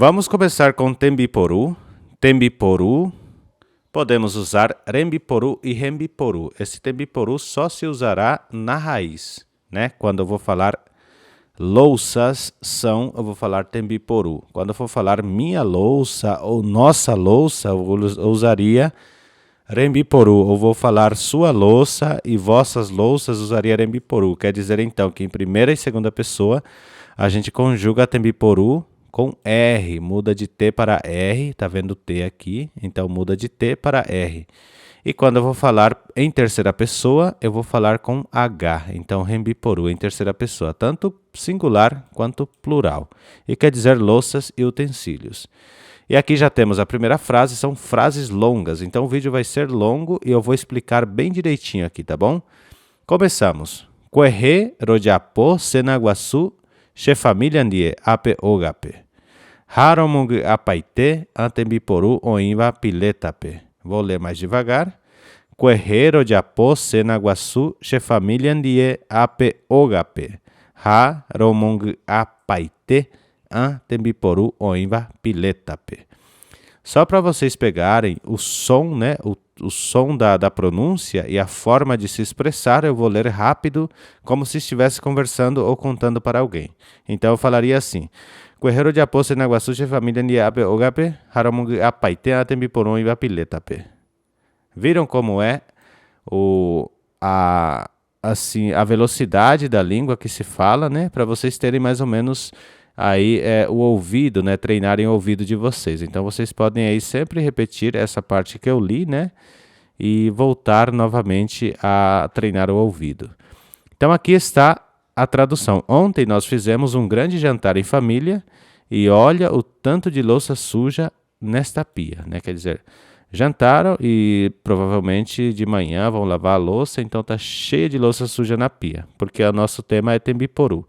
Vamos começar com tembiporu. Tembiporu. Podemos usar rembiporu e rembiporu. Esse tembiporu só se usará na raiz, né? Quando eu vou falar louças são, eu vou falar tembiporu. Quando eu for falar minha louça ou nossa louça, eu usaria rembiporu. Ou vou falar sua louça e vossas louças, usaria rembiporu. Quer dizer então que em primeira e segunda pessoa a gente conjuga tembiporu com R, muda de T para R, tá vendo T aqui? Então muda de T para R. E quando eu vou falar em terceira pessoa, eu vou falar com H. Então rembiporu em terceira pessoa, tanto singular quanto plural. E quer dizer louças e utensílios. E aqui já temos a primeira frase, são frases longas. Então o vídeo vai ser longo e eu vou explicar bem direitinho aqui, tá bom? Começamos. Kwehe rojapo senaguasu shefamilya ndie ape ogape. Haromung apaite antembiporu oimba piletape. Vou ler mais devagar. Kwehe rojapo senaguasu shefamilya ndie ape ogape. Haromung apaite antembiporu oimba piletape. Só para vocês pegarem o som, né? O som da pronúncia e a forma de se expressar, eu vou ler rápido, como se estivesse conversando ou contando para alguém. Então eu falaria assim: Guerreiro de Aposto na Guaçuche, família Niape Ogape, Haramung Apaite, Atembiporon e Apiletape. Viram como é a velocidade da língua que se fala, né? Para vocês terem mais ou menos aí o ouvido, né? Treinarem o ouvido de vocês. Então vocês podem aí sempre repetir essa parte que eu li, né? E voltar novamente a treinar o ouvido. Então aqui está a tradução. Ontem nós fizemos um grande jantar em família e olha o tanto de louça suja nesta pia, né? Quer dizer, jantaram e provavelmente de manhã vão lavar a louça, então tá cheia de louça suja na pia, porque o nosso tema é tembiporu.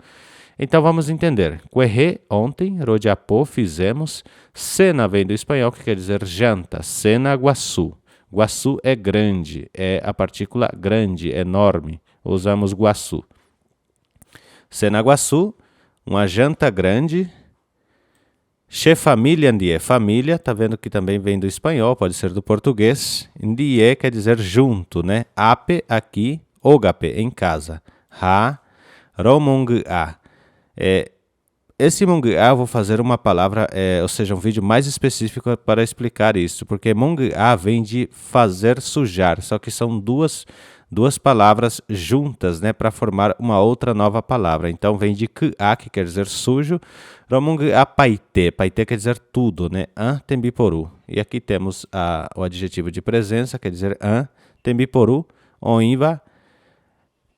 Então vamos entender. Kwehe, ontem, rojapo, fizemos. Cena vem do espanhol, que quer dizer janta. Cena guaçu. Guaçu é grande, é a partícula grande, enorme. Usamos guaçu. Cena guaçu, uma janta grande. Che família ndie, família, tá vendo que também vem do espanhol, pode ser do português. Ndie quer dizer junto, né? Ape, aqui, ogape, em casa. Ha, romung a. Esse mung-a eu vou fazer uma palavra, ou seja, um vídeo mais específico para explicar isso, porque mung-a vem de fazer sujar, só que são duas palavras juntas, né, para formar uma outra nova palavra. Então vem de ka, que quer dizer sujo, romung-a paite, paite quer dizer tudo, né, an tembiporu. E aqui temos o adjetivo de presença, quer dizer an tembiporu, oinva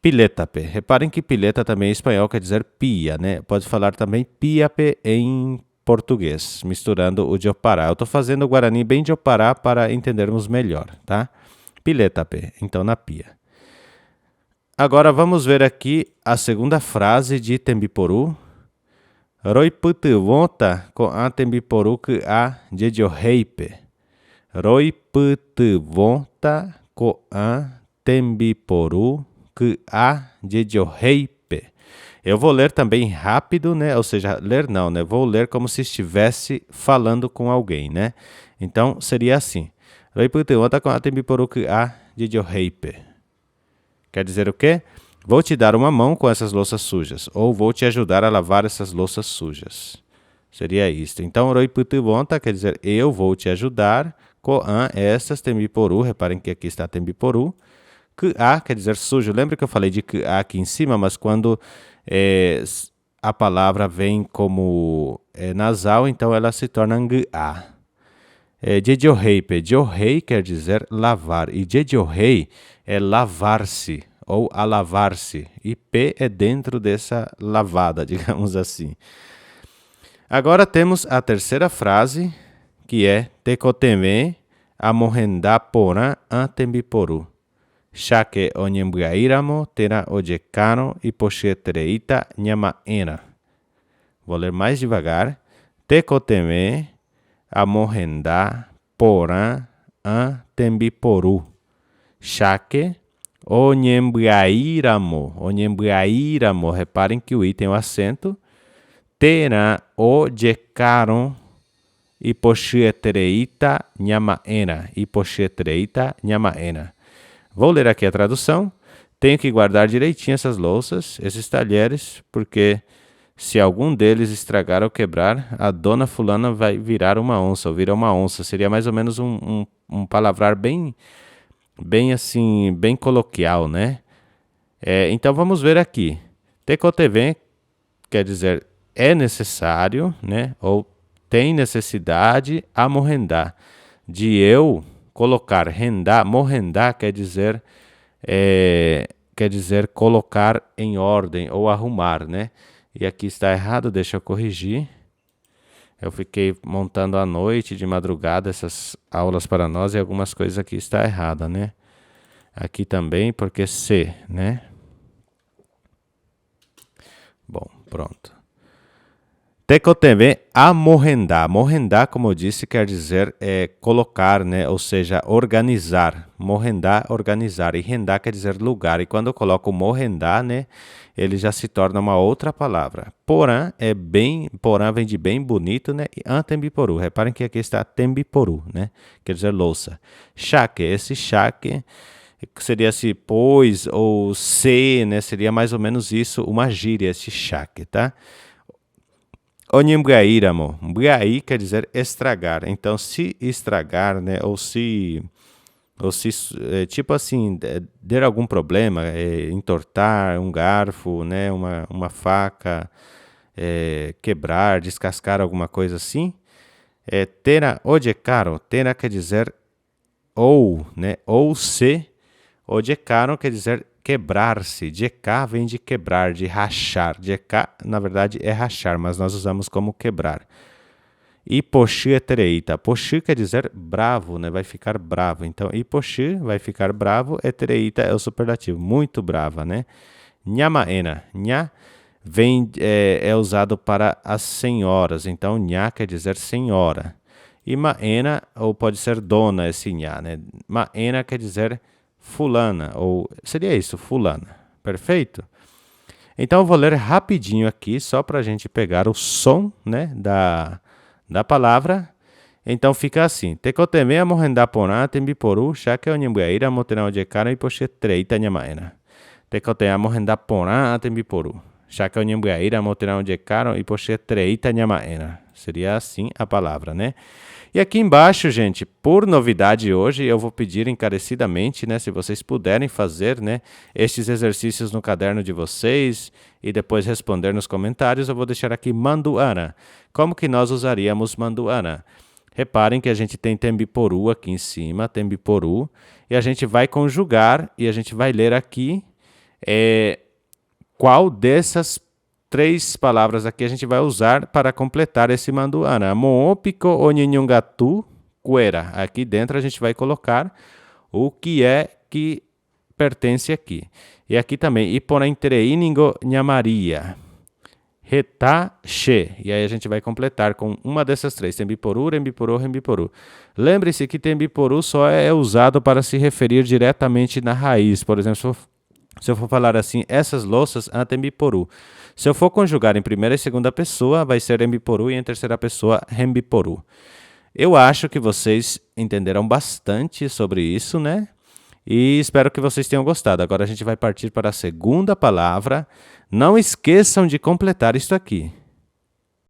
piletape. Reparem que pileta também em espanhol quer dizer pia, né? Pode falar também piape em português, misturando o Diopará. Eu estou fazendo o Guarani bem Diopará para entendermos melhor, tá? Piletape, então na pia. Agora vamos ver aqui a segunda frase de tembiporu. Roiputu vonta com a tembiporu que a jedioheipe. Roiputu vonta com a tembiporu que a jedioheipe. Eu vou ler também rápido, né? Ou seja, ler não, né? Vou ler como se estivesse falando com alguém, né? Então seria assim: quer dizer o quê? Vou te dar uma mão com essas louças sujas, ou vou te ajudar a lavar essas louças sujas. Seria isto. Então, quer dizer eu vou te ajudar com essas tembiporu. Reparem que aqui está tembiporu. Que-a quer dizer sujo. Lembra que eu falei de que-a aqui em cima, mas quando a palavra vem como nasal, então ela se torna ng-a. Jedioheipe. Johei quer dizer lavar. E jediohei é lavar-se ou a lavar-se. E P é dentro dessa lavada, digamos assim. Agora temos a terceira frase, que é Tekoteme amohenda porã antembiporu. Shake onyembuairamo tera ojekano e pochetereita nyamaena. Vou ler mais devagar. Tekoteme amohenda porã antembiporu. Shake onyembuairamo. Onyembuairamo. Reparem que o i tem o acento. Tera ojekano Iposhietereita Nhamaena. Iposhietereita Nhamaena. Vou ler aqui a tradução. Tenho que guardar direitinho essas louças, esses talheres, porque se algum deles estragar ou quebrar, a dona fulana vai virar uma onça, ou vira uma onça. Seria mais ou menos um palavrar bem assim, bem coloquial, né? Então vamos ver aqui. Tekoteven quer dizer é necessário, né? Ou tem necessidade a morrendar. De eu colocar rendar, morrendar quer dizer colocar em ordem ou arrumar, né? E aqui está errado, deixa eu corrigir. Eu fiquei montando à noite, de madrugada, essas aulas para nós e algumas coisas aqui está errada, né? Aqui também, porque C, né? Bom, pronto. Tekoteven, amorrendar. Morrendar, como eu disse, quer dizer colocar, né? Ou seja, organizar. Morrendar, organizar. E rendar quer dizer lugar. E quando eu coloco morrendar, né? Ele já se torna uma outra palavra. Porã porã vem de bem bonito, né? E antembiporu. Reparem que aqui está tembiporu, né? Quer dizer louça. Shaque, esse shaque seria se pois ou se, né? Seria mais ou menos isso, uma gíria, esse shaque, tá? Onimbuaíramo. Mbuaí quer dizer estragar. Então, se estragar, né? Ou se tipo assim, der algum problema, entortar um garfo, né? Uma faca, quebrar, descascar alguma coisa assim. Tera ojekaro. Tera quer dizer ou, né? Ou se. Ojekaro quer dizer quebrar-se. Jeká vem de quebrar, de rachar. Jeká, na verdade, é rachar, mas nós usamos como quebrar. Iposhi etereita. Poshi quer dizer bravo, né? Vai ficar bravo. Então, iposhi vai ficar bravo. Etereita é o superlativo. Muito brava, né? Nhamaena. Nha é usado para as senhoras. Então, nha quer dizer senhora. E maena, ou pode ser dona, esse nha, né? Maena quer dizer fulana, ou seria isso, fulana. Perfeito? Então eu vou ler rapidinho aqui, só para a gente pegar o som, né, da palavra. Então fica assim. Tekoteme amorrendá porã, tembiporu, shaque onimbuaíra, moterão de cara e poxetreita nhamaena. Tekoteme amorrendá porã, tembiporu, shaque onimbuaíra, moterão de cara e poxetreita nhamaena. Seria assim a palavra, né? E aqui embaixo, gente, por novidade hoje, eu vou pedir encarecidamente, né, se vocês puderem fazer, né, estes exercícios no caderno de vocês e depois responder nos comentários, eu vou deixar aqui manduana. Como que nós usaríamos manduana? Reparem que a gente tem tembiporu aqui em cima, tembiporu, e a gente vai conjugar e a gente vai ler aqui qual dessas 3 palavras aqui a gente vai usar para completar esse manduana. Moopiko oninyungatu kuera. Aqui dentro a gente vai colocar o que pertence aqui. E aqui também, iporaintereiningo nhamaria. Retá, she. E aí a gente vai completar com uma dessas 3. Tembiporu, rembiporu, rembiporu. Lembre-se que tembiporu só é usado para se referir diretamente na raiz. Por exemplo, se eu for falar assim, essas louças, tembiporu. Se eu for conjugar em primeira e segunda pessoa, vai ser rembiporu e em terceira pessoa, rembiporu. Eu acho que vocês entenderam bastante sobre isso, né? E espero que vocês tenham gostado. Agora a gente vai partir para a segunda palavra. Não esqueçam de completar isso aqui.